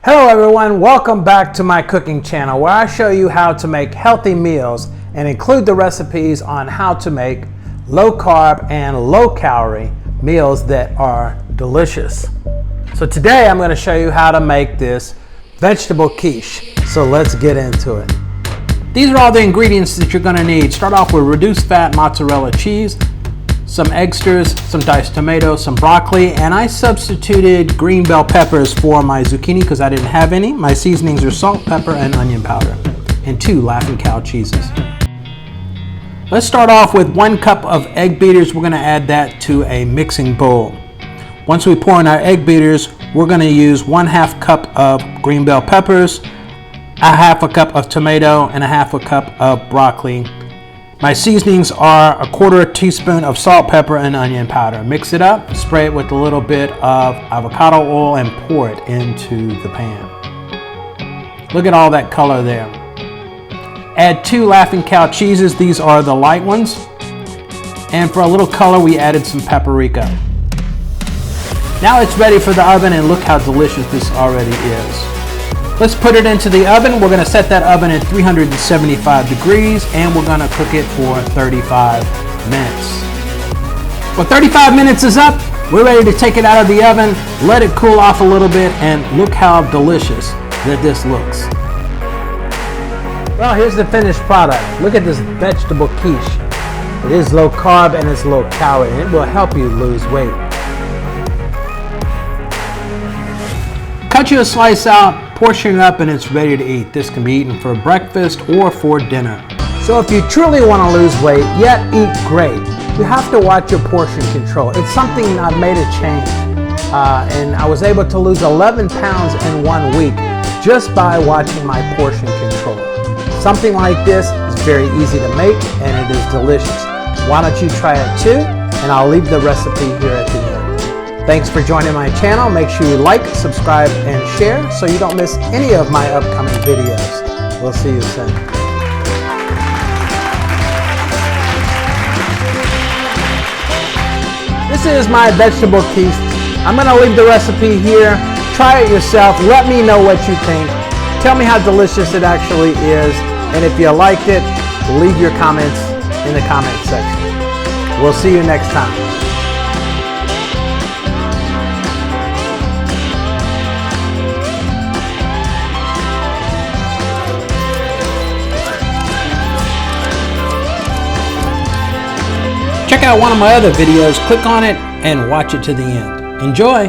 Hello everyone, welcome back to my cooking channel where I show you how to make healthy meals and include the recipes on how to make low carb and low calorie meals that are delicious. So today I'm going to show you how to make this vegetable quiche. So let's get into it. These are all the ingredients that you're going to need. Start off with reduced fat mozzarella cheese, some eggssters, some diced tomatoes, some broccoli, and I substituted green bell peppers for my zucchini because I didn't have any. My seasonings are salt, pepper, and onion powder, and 2 Laughing Cow cheeses. Let's start off with 1 cup of egg beaters. We're going to add that to a mixing bowl. Once we pour in our egg beaters, we're going to use 1/2 cup of green bell peppers, 1/2 cup of tomato, and 1/2 cup of broccoli. My seasonings are 1/4 teaspoon of salt, pepper, and onion powder. Mix it up, spray it with a little bit of avocado oil, and pour it into the pan. Look at all that color there. Add 2 Laughing Cow cheeses. These are the light ones. And for a little color, we added some paprika. Now it's ready for the oven, and look how delicious this already is. Let's put it into the oven. We're going to set that oven at 375 degrees and we're going to cook it for 35 minutes. Well, 35 minutes is up. We're ready to take it out of the oven, let it cool off a little bit, and look how delicious that this looks. Well, here's the finished product. Look at this vegetable quiche. It is low carb and it's low calorie, and it will help you lose weight. Cut you a slice out, portion it up, and it's ready to eat. This can be eaten for breakfast or for dinner. So if you truly want to lose weight, yet eat great, you have to watch your portion control. It's something I've made a change. And I was able to lose 11 pounds in 1 week just by watching my portion control. Something like this is very easy to make and it is delicious. Why don't you try it too? And I'll leave the recipe here at the end. Thanks for joining my channel. Make sure you like, subscribe, and share so you don't miss any of my upcoming videos. We'll see you soon. This is my vegetable quiche. I'm going to leave the recipe here. Try it yourself. Let me know what you think. Tell me how delicious it actually is. And if you liked it, leave your comments in the comment section. We'll see you next time. Check out one of my other videos, click on it, and watch it to the end. Enjoy!